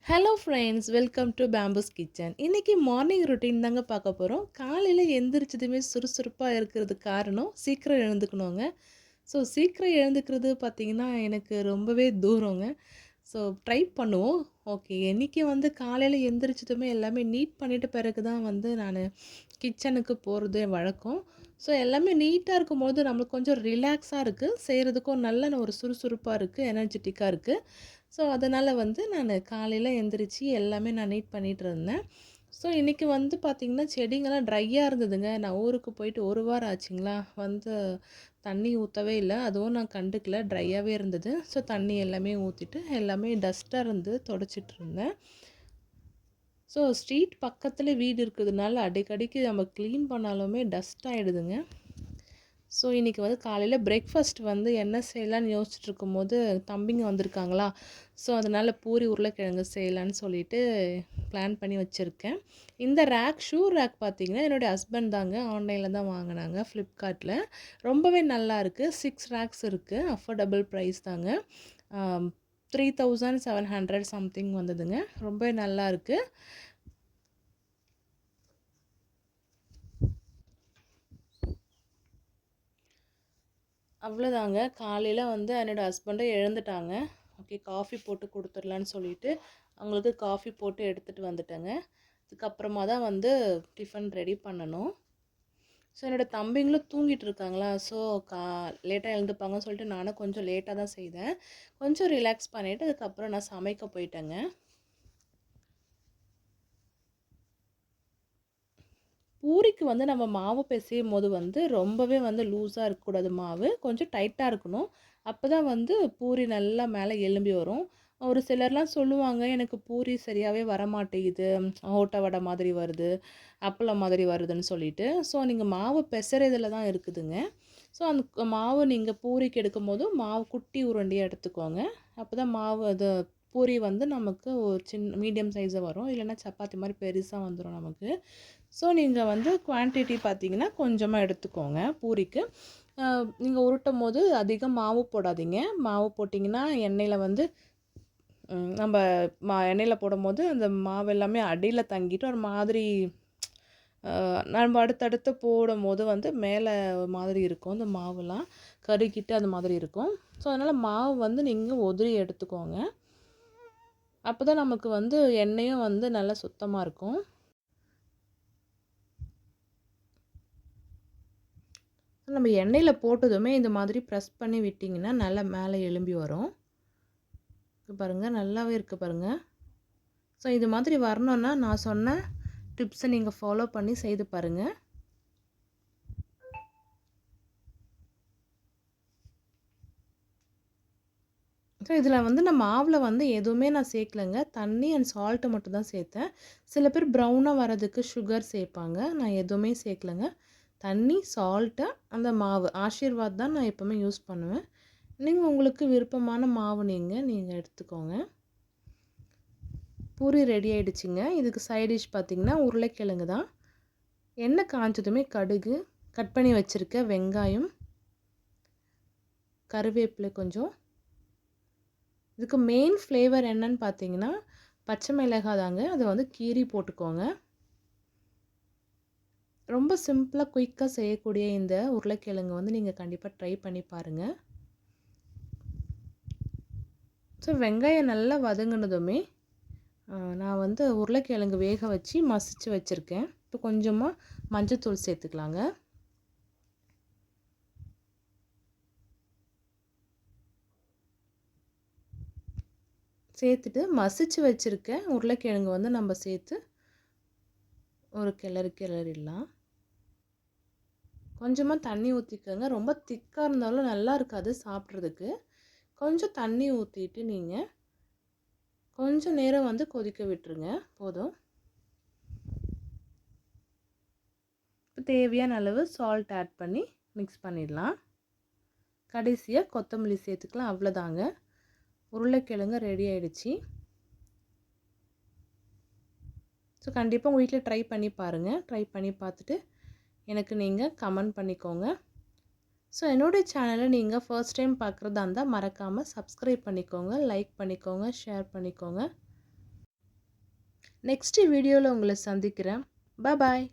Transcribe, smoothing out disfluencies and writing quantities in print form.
Hello friends, welcome to bamboos kitchen. இன்றைக்கி morning routine தாங்க பார்க்க போகிறோம். காலையில் எந்திரிச்சதுமே சுறுசுறுப்பாக இருக்கிறதுக்கு காரணம் சீக்கிரம் எழுந்துக்கணுங்க. ஸோ சீக்கிரம் எழுந்துக்கிறது பார்த்திங்கன்னா எனக்கு ரொம்பவே தூரங்க. ஸோ ட்ரை பண்ணுவோம். ஓகே, இன்றைக்கி வந்து காலையில் எந்திரிச்சதுமே எல்லாமே நீட் பண்ணிவிட்ட பிறகு தான் வந்து நான் கிச்சனுக்கு போகிறது வழக்கம். ஸோ எல்லாமே நீட்டாக இருக்கும்போது நம்மளுக்கு கொஞ்சம் ரிலாக்ஸாக இருக்குது, செய்கிறதுக்கும் நல்ல ஒரு சுறுசுறுப்பாக இருக்குது, எனர்ஜெட்டிக்காக இருக்குது. ஸோ அதனால் வந்து நான் காலையில் எந்திரிச்சு எல்லாமே நான் நீட் பண்ணிகிட்டு இருந்தேன். ஸோ இன்றைக்கி வந்து பார்த்திங்கன்னா செடிங்கெல்லாம் ட்ரையாக இருந்ததுங்க. நான் ஊருக்கு போயிட்டு 1 வாரம் ஆச்சுங்களா, வந்து தண்ணி ஊற்றவே இல்லை, அதுவும் நான் கண்டுக்கல, ட்ரையாகவே இருந்தது. ஸோ தண்ணி எல்லாமே ஊற்றிட்டு எல்லாமே டஸ்ட்டாக இருந்து தொடச்சிட்டு இருந்தேன். ஸோ ஸ்ட்ரீட் பக்கத்தில் வீடு இருக்கிறதுனால அடிக்கடிக்கு நம்ம க்ளீன் பண்ணாலுமே டஸ்ட் ஆகிடுதுங்க. ஸோ இன்றைக்கி வந்து காலையில் பிரேக்ஃபாஸ்ட் வந்து என்ன செய்யலான்னு யோசிச்சுட்டு இருக்கும்போது தம்பிங்க வந்திருக்காங்களா, ஸோ அதனால் பூரி உருளைக்கிழங்கு செய்யலான்னு சொல்லிட்டு பிளான் பண்ணி வச்சுருக்கேன். இந்த ஷூ ரேக் பார்த்திங்கன்னா என்னுடைய ஹஸ்பண்ட் தாங்க ஆன்லைனில் தான் வாங்கினாங்க, ஃப்ளிப்கார்ட்டில். ரொம்பவே நல்லா இருக்குது. 6 ரேக்ஸ் இருக்குது, அஃபோர்டபுள் ப்ரைஸ் தாங்க. 3700 சம்திங் வந்ததுங்க. ரொம்பவே நல்லா இருக்குது. அவ்வளோதாங்க. காலையில் வந்து என்னோடய ஹஸ்பண்டும் எழுந்துட்டாங்க. ஓகே, காஃபி போட்டு கொடுத்துடலான்னு சொல்லிவிட்டு அவங்களுக்கு காஃபி போட்டு எடுத்துகிட்டு வந்துட்டேங்க. அதுக்கப்புறமா தான் வந்து டிஃபன் ரெடி பண்ணணும். ஸோ என்னோடய தம்பிங்களும் தூங்கிட்டு இருக்காங்களா, ஸோ லேட்டாக எழுந்துப்பாங்கன்னு சொல்லிட்டு நானும் கொஞ்சம் லேட்டாக தான் செய்தேன். கொஞ்சம் ரிலாக்ஸ் பண்ணிவிட்டு அதுக்கப்புறம் நான் சமைக்க போயிட்டேங்க. பூரிக்கு வந்து நம்ம மாவு பிசையும் போது வந்து ரொம்பவே வந்து லூஸாக இருக்கக்கூடாது, மாவு கொஞ்சம் டைட்டாக இருக்கணும். அப்போ தான் வந்து பூரி நல்லா மேலே எலும்பி வரும். ஒரு சிலர்லாம் சொல்லுவாங்க, எனக்கு பூரி சரியாகவே வரமாட்டேங்குது, ஓட்டை வடை மாதிரி வருது, அப்பளம் மாதிரி வருதுன்னு சொல்லிட்டு. ஸோ நீங்கள் மாவு பிசைறதுல தான் இருக்குதுங்க. ஸோ அந்த மாவு நீங்கள் பூரிக்கு எடுக்கும்போது மாவு குட்டி உருண்டையாக எடுத்துக்கோங்க. அப்போ தான் மாவு அது பூரி வந்து நமக்கு ஒரு மீடியம் சைஸாக வரும், இல்லைன்னா சப்பாத்தி மாதிரி பெருசாக வந்துடும் நமக்கு. ஸோ நீங்கள் வந்து குவான்டிட்டி பார்த்தீங்கன்னா கொஞ்சமாக எடுத்துக்கோங்க பூரிக்கு. நீங்கள் உருட்டும் போது அதிகம் மாவு போடாதீங்க. மாவு போட்டிங்கன்னா எண்ணெயில் வந்து நம்ம எண்ணெயில் போடும்போது அந்த மாவு எல்லாமே அடியில் தங்கிட்டு ஒரு மாதிரி நம்ம அடுத்தடுத்து போடும்போது வந்து மேலே ஒரு மாதிரி இருக்கும், அந்த மாவுலாம் கருகிட்டு அந்த மாதிரி இருக்கும். ஸோ அதனால் மாவு வந்து நீங்கள் உதிரி எடுத்துக்கோங்க. அப்போ தான் நமக்கு வந்து எண்ணெயும் வந்து நல்லா சுத்தமாக இருக்கும். நம்ம எண்ணெயில் போட்டதுமே இந்த மாதிரி ப்ரெஸ் பண்ணி விட்டிங்கன்னா நல்லா மேலே எலும்பி வரும். பாருங்கள், நல்லாவே இருக்குது பாருங்கள். ஸோ இது மாதிரி வரணுன்னா நான் சொன்ன டிப்ஸை நீங்கள் ஃபாலோ பண்ணி செய்து பாருங்கள். ஸோ இதில் வந்து நான் மாவில் வந்து எதுவுமே நான் சேர்க்கலைங்க, தண்ணி அண்ட் சால்ட்டு மட்டும் தான் சேர்த்தேன். சில பேர் ப்ரௌனாக வரதுக்கு சுகர் சேர்ப்பாங்க, நான் எதுவுமே சேர்க்கலைங்க. தண்ணி, சால்ட்டு, அந்த மாவு ஆஷீர்வாத் தான் நான் எப்போவுமே யூஸ் பண்ணுவேன். நீங்கள் உங்களுக்கு விருப்பமான மாவு நீங்கள் எடுத்துக்கோங்க. பூரி ரெடி ஆகிடுச்சிங்க. இதுக்கு சைட் டிஷ் பார்த்திங்கன்னா உருளைக்கிழங்கு தான். எண்ணெய் காஞ்சதுமே கடுகு, கட் பண்ணி வச்சுருக்க வெங்காயம், கருவேப்பிலை கொஞ்சம். இதுக்கு மெயின் ஃப்ளேவர் என்னன்னு பார்த்தீங்கன்னா பச்சை மிளகாய் தாங்க, அதை வந்து கீறி போட்டுக்கோங்க. ரொம்ப சிம்பிளாக குயிக்காக செய்யக்கூடிய இந்த உருளைக்கிழங்கு வந்து நீங்கள் கண்டிப்பாக ட்ரை பண்ணி பாருங்கள். ஸோ வெங்காயம் நல்லா வதங்கினதுமே நான் வந்து உருளைக்கிழங்கு வேக வச்சு மசிச்சு வச்சுருக்கேன். இப்போ கொஞ்சமாக மஞ்சத்தூள் சேர்த்துக்கலாங்க. சேர்த்துட்டு மசிச்சு வச்சுருக்க உருளைக்கிழங்கு வந்து நம்ம சேர்த்து ஒரு கிளறிடலாம். கொஞ்சமாக தண்ணி ஊற்றிக்கோங்க. ரொம்ப திக்காக இருந்தாலும் நல்லா இருக்காது சாப்பிட்றதுக்கு. கொஞ்சம் தண்ணி ஊற்றிட்டு நீங்கள் கொஞ்சம் நேரம் வந்து கொதிக்க விட்டுருங்க, போதும். இப்போ தேவையான அளவு சால்ட் ஆட் பண்ணி மிக்ஸ் பண்ணிடலாம். கடைசியாக கொத்தமல்லி சேர்த்துக்கலாம். அவ்வளோதாங்க, உருளைக்கிழங்கு ரெடி ஆகிடுச்சு. ஸோ கண்டிப்பாக உங்கள் வீட்டில் ட்ரை பண்ணி பாருங்கள். ட்ரை பண்ணி பார்த்துட்டு எனக்கு நீங்கள் கமெண்ட் பண்ணிக்கோங்க. ஸோ என்னுடைய சேனலை நீங்கள் ஃபர்ஸ்ட் டைம் பார்க்குறதா இருந்தால் மறக்காமல் சப்ஸ்கிரைப் பண்ணிக்கோங்க, லைக் பண்ணிக்கோங்க, ஷேர் பண்ணிக்கோங்க. நெக்ஸ்ட் வீடியோல உங்கள சந்திக்கிறேன். பாய்.